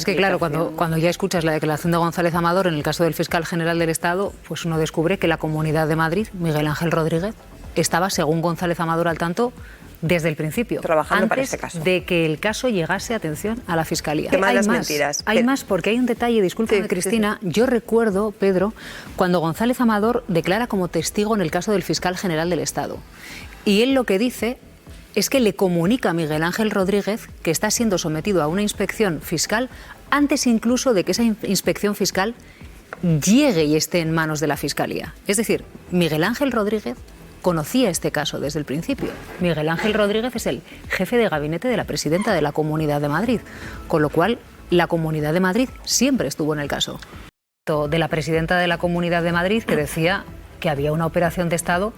Es que claro, cuando ya escuchas la declaración de González Amador en el caso del fiscal general del Estado, pues uno descubre que la Comunidad de Madrid, Miguel Ángel Rodríguez, estaba, según González Amador, al tanto desde el principio, trabajando antes para este caso, de que el caso llegase, atención, a la Fiscalía. Hay más mentiras. Hay más, porque hay un detalle, discúlpame, Cristina, yo recuerdo, Pedro, cuando González Amador declara como testigo en el caso del fiscal general del Estado. Y él lo que dice es que le comunica a Miguel Ángel Rodríguez que está siendo sometido a una inspección fiscal antes incluso de que esa inspección fiscal llegue y esté en manos de la Fiscalía. Es decir, Miguel Ángel Rodríguez conocía este caso desde el principio. Miguel Ángel Rodríguez es el jefe de gabinete de la presidenta de la Comunidad de Madrid, con lo cual la Comunidad de Madrid siempre estuvo en el caso. De la presidenta de la Comunidad de Madrid que decía que había una operación de Estado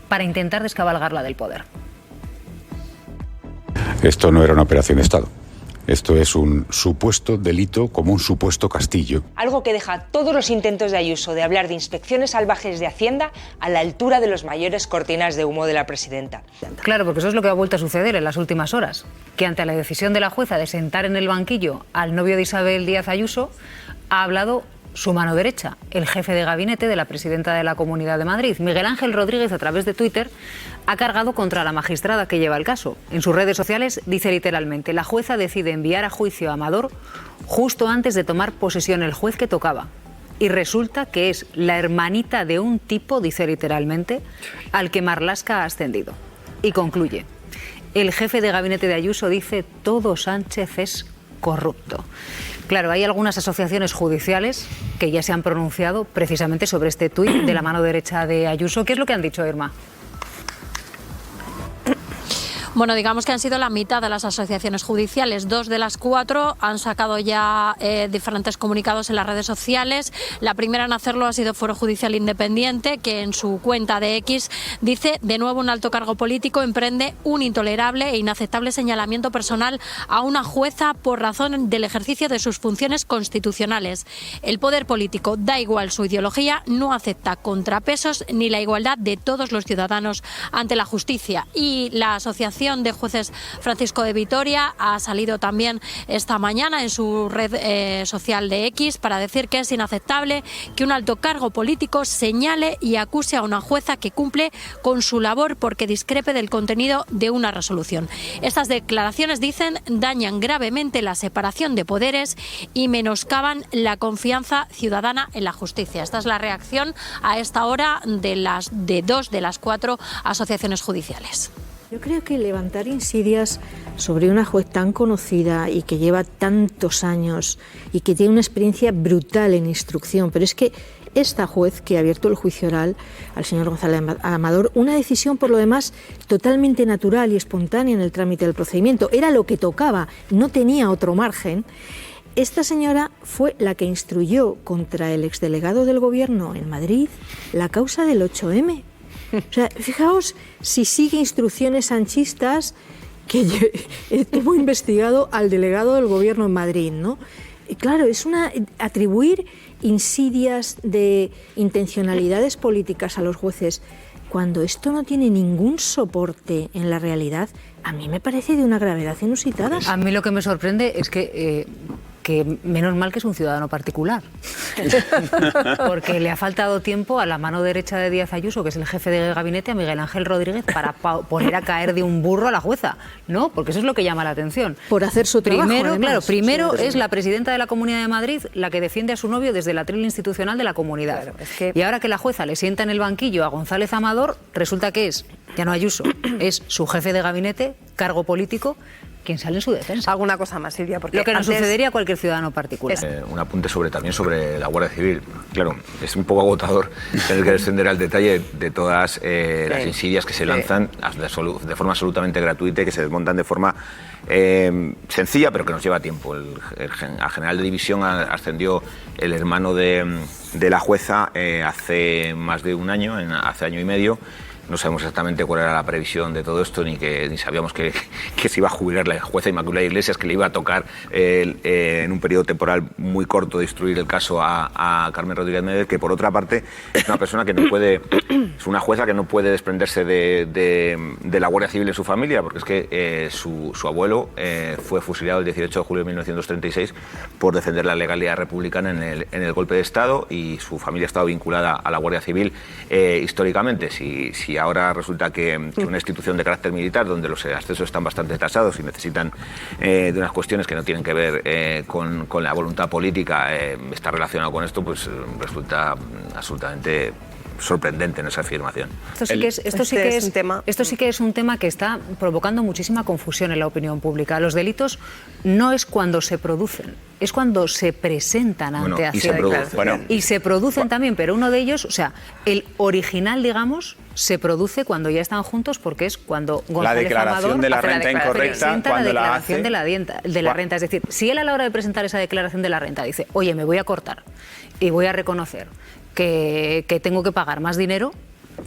para intentar descabalgarla del poder. Esto no era una operación de Estado. Esto es un supuesto delito como un supuesto castillo. Algo que deja todos los intentos de Ayuso de hablar de inspecciones salvajes de Hacienda a la altura de los mayores cortinas de humo de la presidenta. Claro, porque eso es lo que ha vuelto a suceder en las últimas horas, que ante la decisión de la jueza de sentar en el banquillo al novio de Isabel Díaz Ayuso, ha hablado su mano derecha, el jefe de gabinete de la presidenta de la Comunidad de Madrid. Miguel Ángel Rodríguez, a través de Twitter, ha cargado contra la magistrada que lleva el caso. En sus redes sociales dice literalmente: la jueza decide enviar a juicio a Amador justo antes de tomar posesión el juez que tocaba. Y resulta que es la hermanita de un tipo, dice literalmente, al que Marlaska ha ascendido. Y concluye: el jefe de gabinete de Ayuso dice todo Sánchez es corrupto. Claro, hay algunas asociaciones judiciales que ya se han pronunciado precisamente sobre este tuit de la mano derecha de Ayuso. ¿Qué es lo que han dicho, Irma? Bueno, digamos que han sido la mitad de las asociaciones judiciales. 2 de las 4 han sacado ya diferentes comunicados en las redes sociales. La primera en hacerlo ha sido Foro Judicial Independiente, que en su cuenta de X dice: de nuevo un alto cargo político emprende un intolerable e inaceptable señalamiento personal a una jueza por razón del ejercicio de sus funciones constitucionales. El poder político, da igual su ideología, no acepta contrapesos ni la igualdad de todos los ciudadanos ante la justicia. Y la Asociación de Jueces Francisco de Vitoria ha salido también esta mañana en su red social de X para decir que es inaceptable que un alto cargo político señale y acuse a una jueza que cumple con su labor porque discrepe del contenido de una resolución. Estas declaraciones, dicen, dañan gravemente la separación de poderes y menoscaban la confianza ciudadana en la justicia. Esta es la reacción a esta hora de 2 de las 4 asociaciones judiciales. Yo creo que levantar insidias sobre una juez tan conocida y que lleva tantos años y que tiene una experiencia brutal en instrucción, pero es que esta juez que ha abierto el juicio oral al señor González Amador, una decisión por lo demás totalmente natural y espontánea en el trámite del procedimiento, era lo que tocaba, no tenía otro margen. Esta señora fue la que instruyó contra el exdelegado del Gobierno en Madrid la causa del 8M. O sea, fijaos si sigue instrucciones sanchistas que tuvo investigado al delegado del Gobierno en Madrid, ¿no? Y claro, es atribuir insidias de intencionalidades políticas a los jueces cuando esto no tiene ningún soporte en la realidad. A mí me parece de una gravedad inusitada. A mí lo que me sorprende es que menos mal que es un ciudadano particular, porque le ha faltado tiempo a la mano derecha de Díaz Ayuso, que es el jefe de gabinete, a Miguel Ángel Rodríguez, para poner a caer de un burro a la jueza, ¿no? Porque eso es lo que llama la atención. Por hacer su trabajo, Primero es la presidenta de la Comunidad de Madrid la que defiende a su novio desde el atril institucional de la comunidad. Claro, y ahora que la jueza le sienta en el banquillo a González Amador, resulta que es, ya no Ayuso, es su jefe de gabinete, cargo político, quien sale en su defensa. Alguna cosa más, Silvia, porque lo que nos sucedería a cualquier ciudadano particular. Un apunte también sobre la Guardia Civil. Claro, es un poco agotador tener que descender al detalle de todas las insidias que se lanzan de forma absolutamente gratuita y que se desmontan de forma sencilla, pero que nos lleva tiempo. Al general de división ascendió el hermano de la jueza hace más de un año, hace año y medio. No sabemos exactamente cuál era la previsión de todo esto, ni sabíamos que se iba a jubilar la jueza Inmaculada Iglesias, que le iba a tocar en un periodo temporal muy corto de instruir el caso a Carmen Rodríguez Medel, que por otra parte es una persona que no puede Es una jueza que no puede desprenderse de la Guardia Civil y su familia, porque es que su abuelo fue fusilado el 18 de julio de 1936 por defender la legalidad republicana en el golpe de Estado, y su familia ha estado vinculada a la Guardia Civil históricamente. Si ahora resulta que una institución de carácter militar, donde los accesos están bastante tasados y necesitan de unas cuestiones que no tienen que ver con la voluntad política, está relacionado con esto, pues resulta absolutamente sorprendente en esa afirmación. Esto sí que es un tema que está provocando muchísima confusión en la opinión pública. Los delitos no es cuando se producen, es cuando se presentan ante Hacienda. Y se producen también, pero uno de ellos, o sea, el original, digamos, se produce cuando ya están juntos, porque es cuando González Amador de la renta incorrecta, presenta cuando la declaración de la renta. Es decir, si él a la hora de presentar esa declaración de la renta dice, oye, me voy a cortar y voy a reconocer que tengo que pagar más dinero,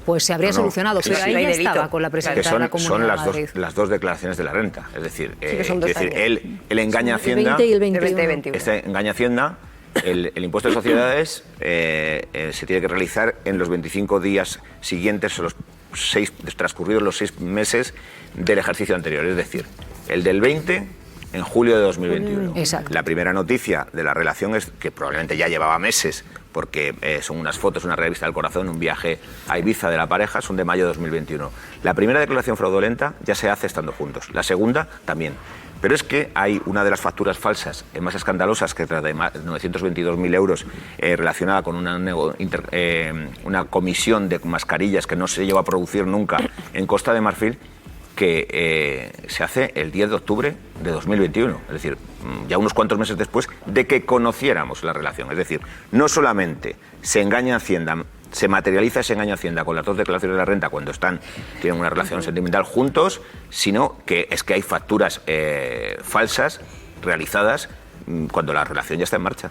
pues se habría solucionado. Pero ahí ya estaba con la presidenta de la Comunidad de Madrid. Son las dos declaraciones de la renta. Es decir, él engaña a Hacienda. El 20 y el 21. Engaña a Hacienda. El impuesto de sociedades se tiene que realizar en los 25 días siguientes, o transcurridos los 6 meses del ejercicio anterior. Es decir, el del 20 en julio de 2021. Exacto. La primera noticia de la relación es que probablemente ya llevaba meses, porque son unas fotos, una revista del corazón, un viaje a Ibiza de la pareja, son de mayo de 2021. La primera declaración fraudulenta ya se hace estando juntos, la segunda también. Pero es que hay una de las facturas falsas más escandalosas, que trata de 922.000 euros, relacionada con una comisión de mascarillas que no se lleva a producir nunca en Costa de Marfil, que se hace el 10 de octubre de 2021, es decir, ya unos cuantos meses después de que conociéramos la relación. Es decir, no solamente se engaña a Hacienda, se materializa ese engaño a Hacienda con las dos declaraciones de la renta cuando tienen una relación sentimental juntos, sino que es que hay facturas falsas realizadas cuando la relación ya está en marcha.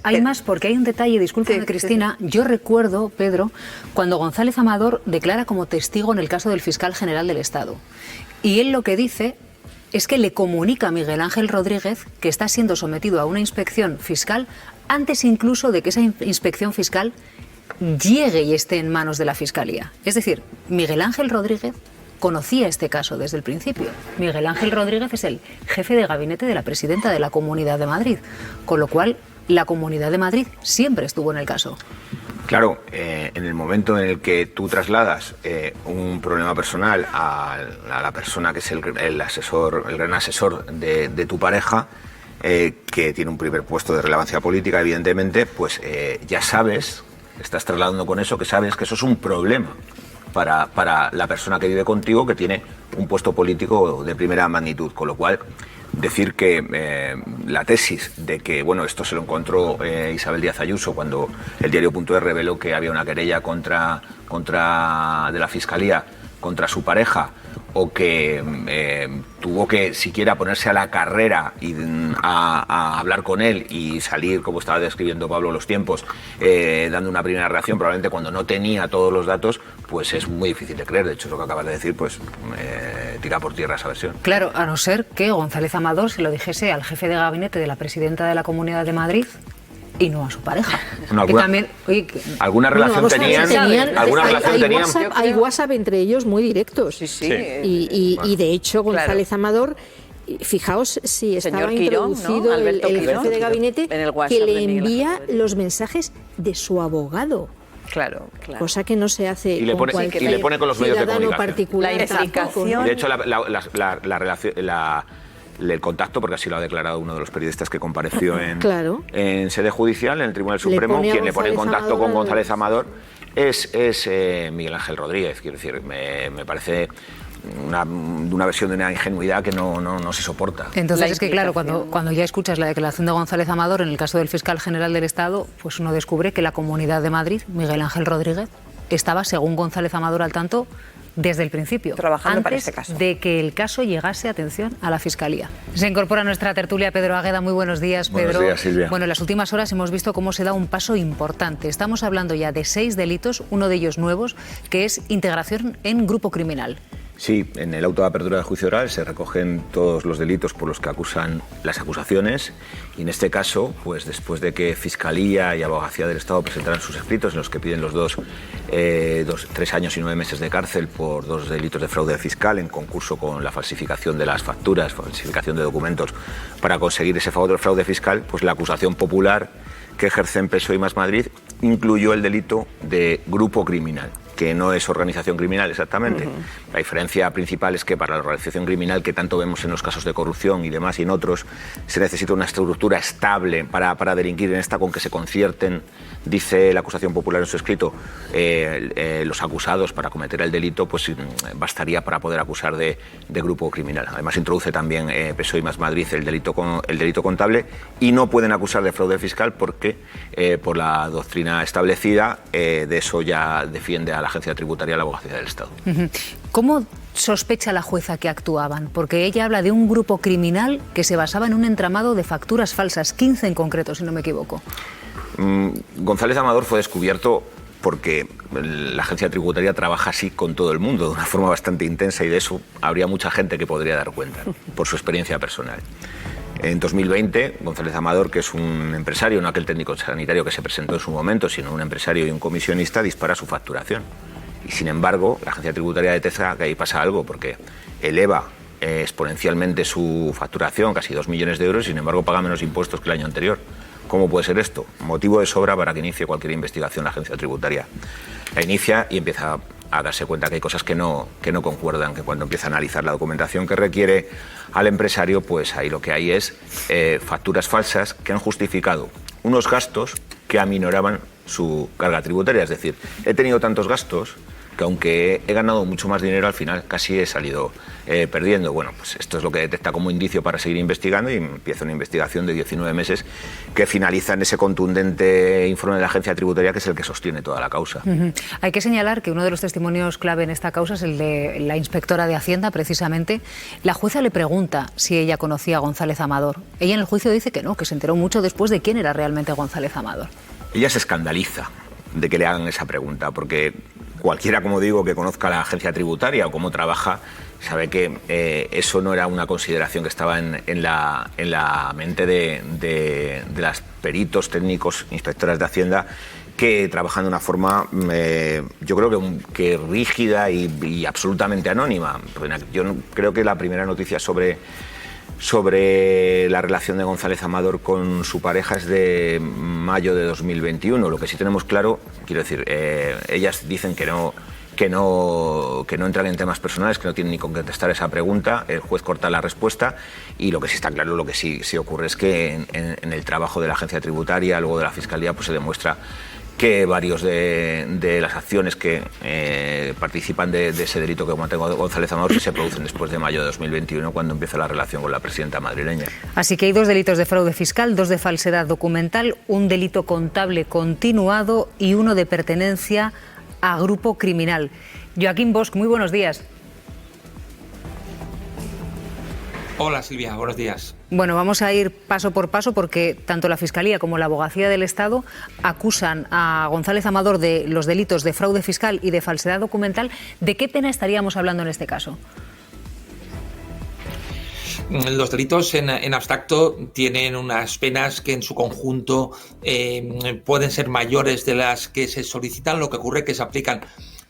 Hay más, porque hay un detalle, discúlpame, Cristina. Yo recuerdo, Pedro, cuando González Amador declara como testigo en el caso del fiscal general del Estado. Y él lo que dice es que le comunica a Miguel Ángel Rodríguez que está siendo sometido a una inspección fiscal antes incluso de que esa inspección fiscal llegue y esté en manos de la Fiscalía. Es decir, Miguel Ángel Rodríguez conocía este caso desde el principio. Miguel Ángel Rodríguez es el jefe de gabinete de la presidenta de la Comunidad de Madrid, con lo cual la Comunidad de Madrid siempre estuvo en el caso. Claro, en el momento en el que tú trasladas un problema personal a la persona que es el gran asesor de tu pareja, que tiene un primer puesto de relevancia política, evidentemente, pues ya sabes, estás trasladando con eso, que sabes que eso es un problema para la persona que vive contigo, que tiene un puesto político de primera magnitud. Con lo cual, decir que la tesis de que, bueno, esto se lo encontró Isabel Díaz Ayuso cuando el diario.es reveló que había una querella de la Fiscalía contra su pareja, o que tuvo que siquiera ponerse a la carrera y a hablar con él y salir, como estaba describiendo Pablo, los tiempos, dando una primera reacción, probablemente cuando no tenía todos los datos, pues es muy difícil de creer. De hecho, lo que acabas de decir, pues tira por tierra esa versión. Claro, a no ser que González Amador se lo dijese al jefe de gabinete de la presidenta de la Comunidad de Madrid y no a su pareja. ¿Alguna relación tenían? Hay WhatsApp entre ellos muy directos. Sí. Y de hecho, González Amador, fijaos si estaba introducido el jefe de gabinete, que le envía los mensajes de su abogado. Claro. Cosa que no se hace y le pone con los medios de comunicación. Particular. La explicación. De hecho, la relación, el contacto, porque así lo ha declarado uno de los periodistas que compareció en sede judicial, en el Tribunal Supremo, quien le pone en contacto con González Amador es Miguel Ángel Rodríguez. Quiero decir, me parece una versión de una ingenuidad que no se soporta. Entonces es que, claro, cuando ya escuchas la declaración de González Amador en el caso del fiscal general del Estado, pues uno descubre que la Comunidad de Madrid, Miguel Ángel Rodríguez, estaba, según González Amador, al tanto desde el principio, trabajando para este caso, de que el caso llegase, atención, a la Fiscalía. Se incorpora a nuestra tertulia Pedro Águeda. Muy buenos días, Pedro. Buenos días, Silvia. Bueno, en las últimas horas hemos visto cómo se da un paso importante. Estamos hablando ya de 6 delitos, uno de ellos nuevos, que es integración en grupo criminal. Sí, en el auto de apertura de juicio oral se recogen todos los delitos por los que acusan las acusaciones y en este caso, pues después de que Fiscalía y Abogacía del Estado presentaran sus escritos en los que piden los dos 3 años y 9 meses de cárcel por 2 delitos de fraude fiscal en concurso con la falsificación de las facturas, falsificación de documentos para conseguir ese fraude fiscal, pues la acusación popular que ejercen PSOE y Más Madrid incluyó el delito de grupo criminal, que no es organización criminal exactamente. La diferencia principal es que para la organización criminal, que tanto vemos en los casos de corrupción y demás y en otros, se necesita una estructura estable para delinquir. En esta, con que se concierten, dice la acusación popular en su escrito, los acusados para cometer el delito, pues bastaría para poder acusar de grupo criminal. Además introduce también PSOE y Más Madrid el delito contable y no pueden acusar de fraude fiscal porque por la doctrina establecida de eso ya defiende a la Agencia Tributaria y la Abogacía del Estado. ¿Cómo sospecha la jueza que actuaban? Porque ella habla de un grupo criminal que se basaba en un entramado de facturas falsas, 15 en concreto, si no me equivoco. González Amador fue descubierto porque la Agencia Tributaria trabaja así con todo el mundo, de una forma bastante intensa, y de eso habría mucha gente que podría dar cuenta, por su experiencia personal. En 2020, González Amador, que es un empresario, no aquel técnico sanitario que se presentó en su momento, sino un empresario y un comisionista, dispara su facturación. Y sin embargo, la Agencia Tributaria detecta que ahí pasa algo, porque eleva exponencialmente su facturación, casi 2 millones de euros, y sin embargo paga menos impuestos que el año anterior. ¿Cómo puede ser esto? Motivo de sobra para que inicie cualquier investigación la Agencia Tributaria. La inicia y empieza a darse cuenta que hay cosas que no concuerdan, que cuando empieza a analizar la documentación que requiere al empresario, pues ahí lo que hay es facturas falsas que han justificado unos gastos que aminoraban su carga tributaria. Es decir, he tenido tantos gastos que aunque he ganado mucho más dinero, al final casi he salido perdiendo. Bueno, pues esto es lo que detecta como indicio para seguir investigando y empieza una investigación de 19 meses que finaliza en ese contundente informe de la Agencia Tributaria, que es el que sostiene toda la causa. Hay que señalar que uno de los testimonios clave en esta causa es el de la inspectora de Hacienda, precisamente. La jueza le pregunta si ella conocía a González Amador. Ella en el juicio dice que no, que se enteró mucho después de quién era realmente González Amador. Ella se escandaliza de que le hagan esa pregunta, porque cualquiera, como digo, que conozca la Agencia Tributaria o cómo trabaja, sabe que eso no era una consideración que estaba en la mente de las peritos técnicos, inspectoras de Hacienda, que trabajan de una forma, yo creo que rígida y absolutamente anónima. Yo creo que la primera noticia sobre la relación de González Amador con su pareja es de mayo de 2021. Lo que sí tenemos claro, quiero decir, ellas dicen que no entran en temas personales, que no tienen ni con contestar esa pregunta. El juez corta la respuesta y lo que sí está claro, lo que sí ocurre es que en el trabajo de la Agencia Tributaria, luego de la Fiscalía, pues se demuestra que varios de las acciones que participan de ese delito que comete González Amador se producen después de mayo de 2021, cuando empieza la relación con la presidenta madrileña. Así que hay 2 delitos de fraude fiscal, 2 de falsedad documental, un delito contable continuado y 1 de pertenencia a grupo criminal. Joaquín Bosch, muy buenos días. Hola Silvia, buenos días. Bueno, vamos a ir paso por paso porque tanto la Fiscalía como la Abogacía del Estado acusan a González Amador de los delitos de fraude fiscal y de falsedad documental. ¿De qué pena estaríamos hablando en este caso? Los delitos en abstracto tienen unas penas que en su conjunto pueden ser mayores de las que se solicitan. Lo que ocurre es que se aplican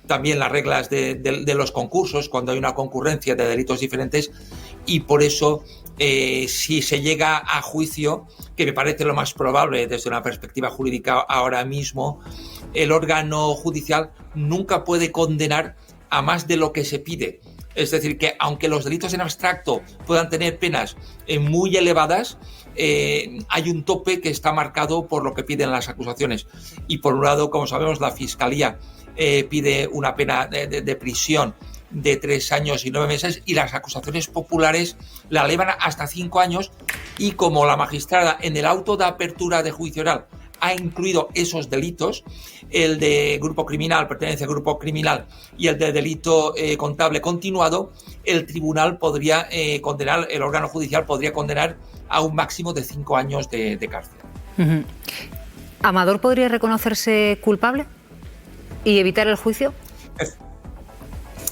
también las reglas de los concursos cuando hay una concurrencia de delitos diferentes, y por eso si se llega a juicio, que me parece lo más probable desde una perspectiva jurídica ahora mismo, el órgano judicial nunca puede condenar a más de lo que se pide. Es decir, que aunque los delitos en abstracto puedan tener penas muy elevadas, hay un tope que está marcado por lo que piden las acusaciones. Y por un lado, como sabemos, la Fiscalía pide una pena de prisión de 3 años y 9 meses y las acusaciones populares la elevan hasta 5 años, y como la magistrada en el auto de apertura de juicio oral ha incluido esos delitos, el de grupo criminal, pertenencia a grupo criminal, y el de delito contable continuado, el tribunal podría condenar, el órgano judicial podría condenar a un máximo de 5 años de cárcel. ¿Amador podría reconocerse culpable y evitar el juicio?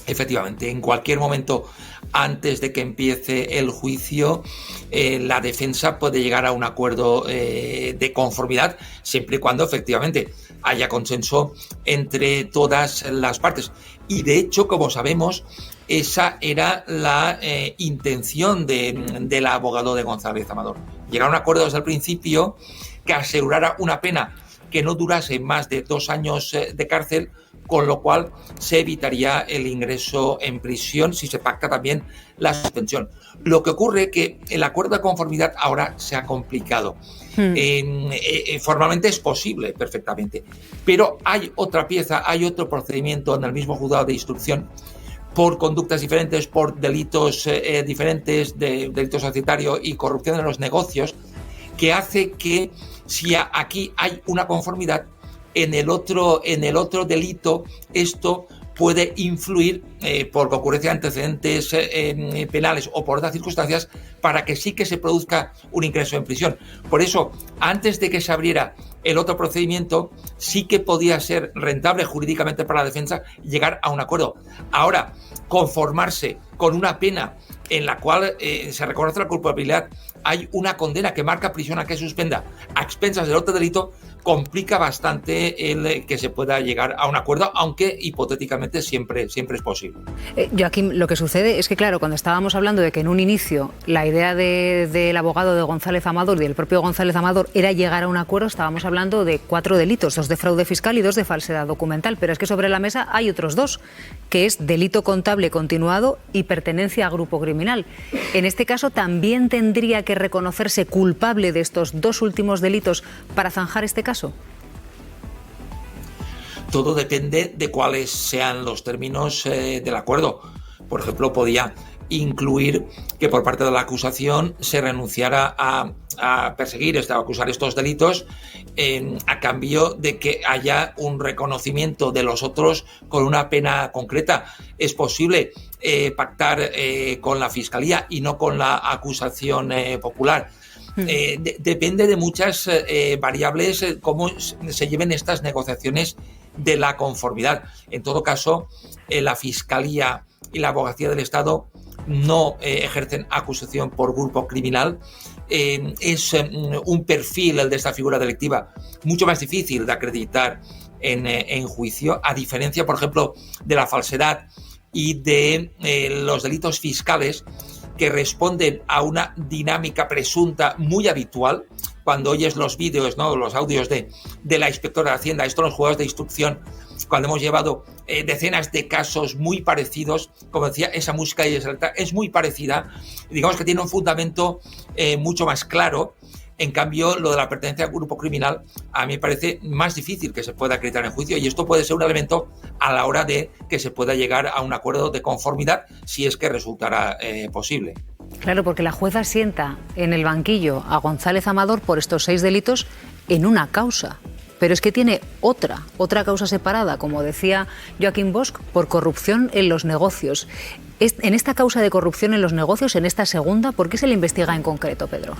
efectivamente, en cualquier momento antes de que empiece el juicio, la defensa puede llegar a un acuerdo de conformidad, siempre y cuando efectivamente haya consenso entre todas las partes. Y de hecho, como sabemos, esa era la intención del abogado de González Amador. Llegar a un acuerdo desde el principio que asegurara una pena que no durase más de 2 años de cárcel, con lo cual se evitaría el ingreso en prisión si se pacta también la suspensión. Lo que ocurre es que el acuerdo de conformidad ahora se ha complicado. Formalmente es posible perfectamente, pero hay otra pieza, hay otro procedimiento en el mismo juzgado de instrucción por conductas diferentes, por delitos diferentes, de delito societario y corrupción en los negocios, que hace que si aquí hay una conformidad, en el otro delito esto puede influir por concurrencia de antecedentes penales o por otras circunstancias para que sí que se produzca un ingreso en prisión. Por eso, antes de que se abriera el otro procedimiento, sí que podía ser rentable jurídicamente para la defensa llegar a un acuerdo. Ahora, conformarse con una pena en la cual se reconoce la culpabilidad, hay una condena que marca prisión a que suspenda a expensas del otro delito, complica bastante el que se pueda llegar a un acuerdo, aunque hipotéticamente siempre es posible. Joaquín, lo que sucede es que, claro, cuando estábamos hablando de que en un inicio la idea del abogado de González Amador y del propio González Amador era llegar a un acuerdo, estábamos hablando de 4 delitos, 2 de fraude fiscal y 2 de falsedad documental, pero es que sobre la mesa hay otros 2, que es delito contable continuado y pertenencia a grupo criminal. En este caso, ¿también tendría que reconocerse culpable de estos 2 últimos delitos para zanjar este caso? Todo depende de cuáles sean los términos del acuerdo. Por ejemplo, podía incluir que por parte de la acusación se renunciara a perseguir, a acusar estos delitos a cambio de que haya un reconocimiento de los otros con una pena concreta. Es posible pactar con la Fiscalía y no con la acusación popular. Depende de muchas variables cómo se lleven estas negociaciones de la conformidad. En todo caso, la Fiscalía y la Abogacía del Estado no ejercen acusación por grupo criminal. Es un perfil, el de esta figura delictiva, mucho más difícil de acreditar en juicio, a diferencia, por ejemplo, de la falsedad y de los delitos fiscales, que responden a una dinámica presunta muy habitual. Cuando oyes los vídeos, ¿no?, los audios de la inspectora de Hacienda, esto en los juzgados de instrucción, cuando hemos llevado decenas de casos muy parecidos, como decía, esa música y esa letra es muy parecida, digamos que tiene un fundamento mucho más claro. En cambio, lo de la pertenencia al grupo criminal a mí me parece más difícil que se pueda acreditar en juicio, y esto puede ser un elemento a la hora de que se pueda llegar a un acuerdo de conformidad si es que resultará posible. Claro, porque la jueza sienta en el banquillo a González Amador por estos 6 delitos en una causa, pero es que tiene otra causa separada, como decía Joaquín Bosch, por corrupción en los negocios. En esta causa de corrupción en los negocios, en esta segunda, ¿por qué se le investiga en concreto, Pedro?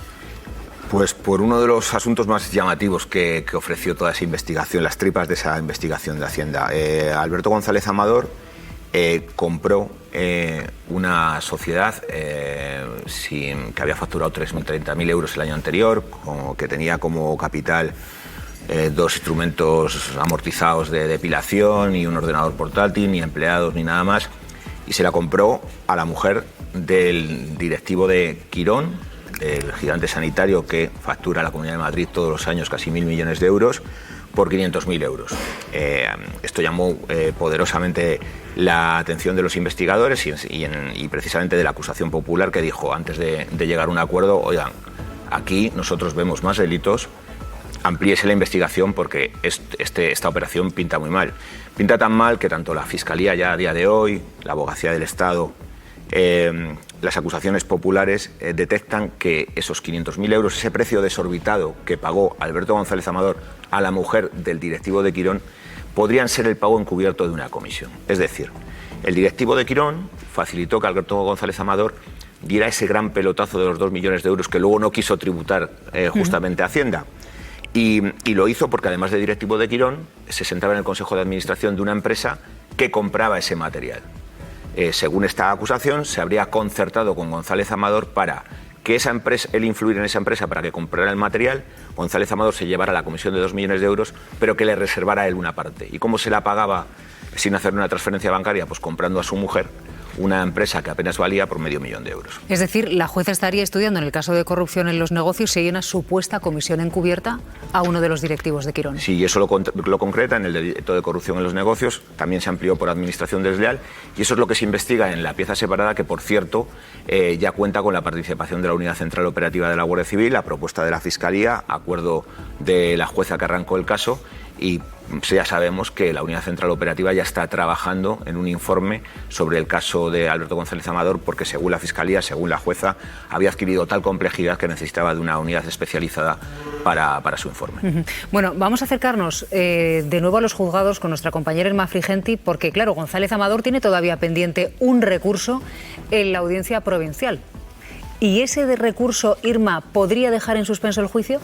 Pues por uno de los asuntos más llamativos que ofreció toda esa investigación, las tripas de esa investigación de Hacienda. Alberto González Amador compró una sociedad que había facturado 30.000 euros el año anterior, que tenía como capital 2 instrumentos amortizados de depilación y un ordenador portátil, ni empleados ni nada más, y se la compró a la mujer del directivo de Quirón, el gigante sanitario que factura a la Comunidad de Madrid todos los años casi 1.000 millones de euros, por 500.000 euros. Esto llamó poderosamente la atención de los investigadores y precisamente de la acusación popular, que dijo, antes de llegar a un acuerdo, oigan, aquí nosotros vemos más delitos, amplíese la investigación porque esta operación pinta muy mal. Pinta tan mal que tanto la Fiscalía ya a día de hoy, la Abogacía del Estado, las acusaciones populares detectan que esos 500.000 euros, ese precio desorbitado que pagó Alberto González Amador a la mujer del directivo de Quirón, podrían ser el pago encubierto de una comisión. Es decir, el directivo de Quirón facilitó que Alberto González Amador diera ese gran pelotazo de los 2 millones de euros que luego no quiso tributar justamente a Hacienda. Y lo hizo porque, además de directivo de Quirón, se sentaba en el Consejo de Administración de una empresa que compraba ese material. según esta acusación, se habría concertado con González Amador para que esa empresa, él influir en esa empresa para que comprara el material, González Amador se llevara la comisión de 2 millones de euros, pero que le reservara a él una parte. ¿Y cómo se la pagaba sin hacer una transferencia bancaria? Pues comprando a su mujer una empresa que apenas valía por $500.000 de euros. Es decir, la jueza estaría estudiando en el caso de corrupción en los negocios si hay una supuesta comisión encubierta a uno de los directivos de Quirón. Sí, y eso lo concreta en el delito de corrupción en los negocios, también se amplió por administración desleal, y eso es lo que se investiga en la pieza separada, que por cierto ya cuenta con la participación de la Unidad Central Operativa de la Guardia Civil, a propuesta de la Fiscalía, acuerdo de la jueza que arrancó el caso, y ya sabemos que la Unidad Central Operativa ya está trabajando en un informe sobre el caso de Alberto González Amador, porque según la Fiscalía, según la jueza, había adquirido tal complejidad que necesitaba de una unidad especializada para su informe. Bueno, vamos a acercarnos de nuevo a los juzgados con nuestra compañera Irma Frigenti, porque claro, González Amador tiene todavía pendiente un recurso en la Audiencia Provincial. ¿Y ese recurso, Irma, podría dejar en suspenso el juicio?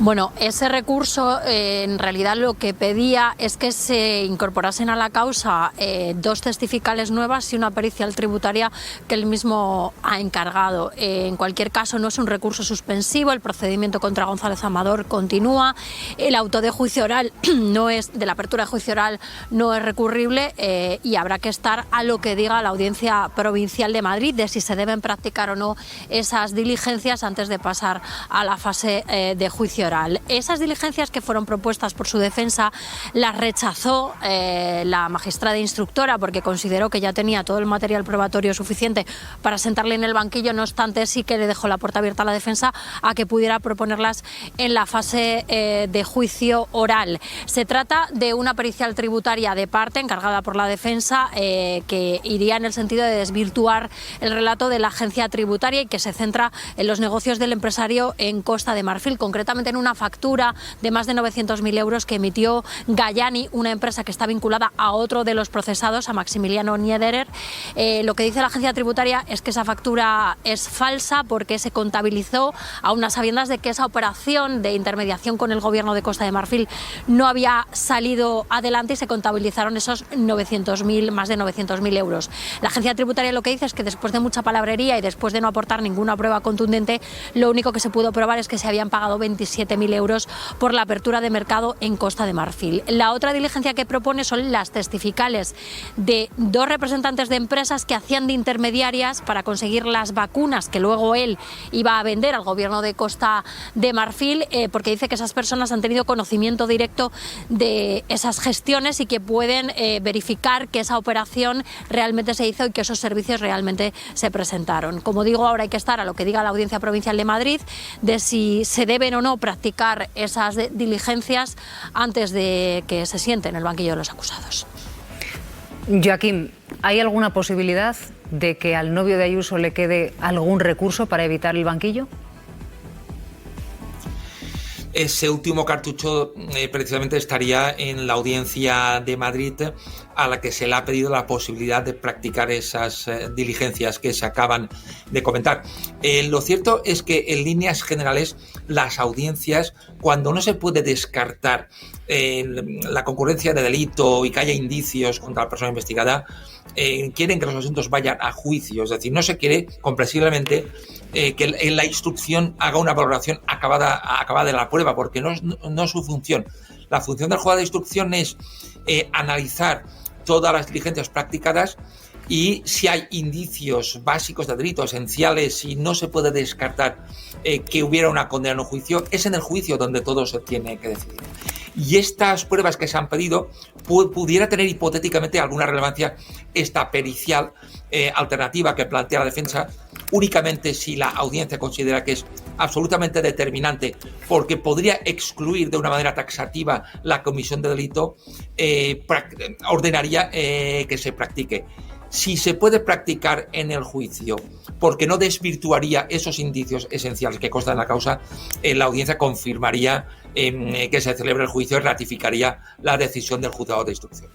Bueno, ese recurso en realidad lo que pedía es que se incorporasen a la causa 2 testificales nuevas y una pericial tributaria que él mismo ha encargado. En cualquier caso, no es un recurso suspensivo, el procedimiento contra González Amador continúa, el auto de juicio oral de la apertura de juicio oral no es recurrible y habrá que estar a lo que diga la Audiencia Provincial de Madrid de si se deben practicar o no esas diligencias antes de pasar a la fase de juicio oral. Esas diligencias que fueron propuestas por su defensa las rechazó la magistrada instructora porque consideró que ya tenía todo el material probatorio suficiente para sentarle en el banquillo. No obstante, sí que le dejó la puerta abierta a la defensa a que pudiera proponerlas en la fase de juicio oral. Se trata de una pericial tributaria de parte encargada por la defensa que iría en el sentido de desvirtuar el relato de la agencia tributaria y que se centra en los negocios del empresario en Costa de Marfil, concretamente en una factura de más de 900.000 euros que emitió Gallani, una empresa que está vinculada a otro de los procesados, a Maximiliano Niederer. Lo que dice la agencia tributaria es que esa factura es falsa porque se contabilizó a unas sabiendas de que esa operación de intermediación con el gobierno de Costa de Marfil no había salido adelante y se contabilizaron esos más de 900.000 euros. La agencia tributaria lo que dice es que después de mucha palabrería y después de no aportar ninguna prueba contundente, lo único que se pudo probar es que se habían pagado 27.000 euros por la apertura de mercado en Costa de Marfil. La otra diligencia que propone son las testificales de 2 representantes de empresas que hacían de intermediarias para conseguir las vacunas que luego él iba a vender al gobierno de Costa de Marfil, porque dice que esas personas han tenido conocimiento directo de esas gestiones y que pueden verificar que esa operación realmente se hizo y que esos servicios realmente se presentaron. Como digo, ahora hay que estar a lo que diga la Audiencia Provincial de Madrid de si se deben o no practicar esas diligencias antes de que se siente en el banquillo de los acusados. Joaquín, ¿hay alguna posibilidad de que al novio de Ayuso le quede algún recurso para evitar el banquillo? Ese último cartucho precisamente estaría en la Audiencia de Madrid, a la que se le ha pedido la posibilidad de practicar esas diligencias que se acaban de comentar. Lo cierto es que en líneas generales las audiencias, cuando no se puede descartar la concurrencia de delito y que haya indicios contra la persona investigada, quieren que los asuntos vayan a juicio. Es decir, no se quiere comprensiblemente que en la instrucción haga una valoración acabada de la prueba, porque no es su función. La función del juzgado de instrucción es analizar todas las diligencias practicadas y si hay indicios básicos de delito esenciales y no se puede descartar que hubiera una condena en juicio, es en el juicio donde todo se tiene que decidir. Y estas pruebas que se han pedido pudiera tener hipotéticamente alguna relevancia esta pericial alternativa que plantea la defensa, únicamente si la audiencia considera que es absolutamente determinante, porque podría excluir de una manera taxativa la comisión de delito, ordenaría que se practique. Si se puede practicar en el juicio, porque no desvirtuaría esos indicios esenciales que constan en la causa, la audiencia confirmaría que se celebre el juicio y ratificaría la decisión del juzgado de instrucción.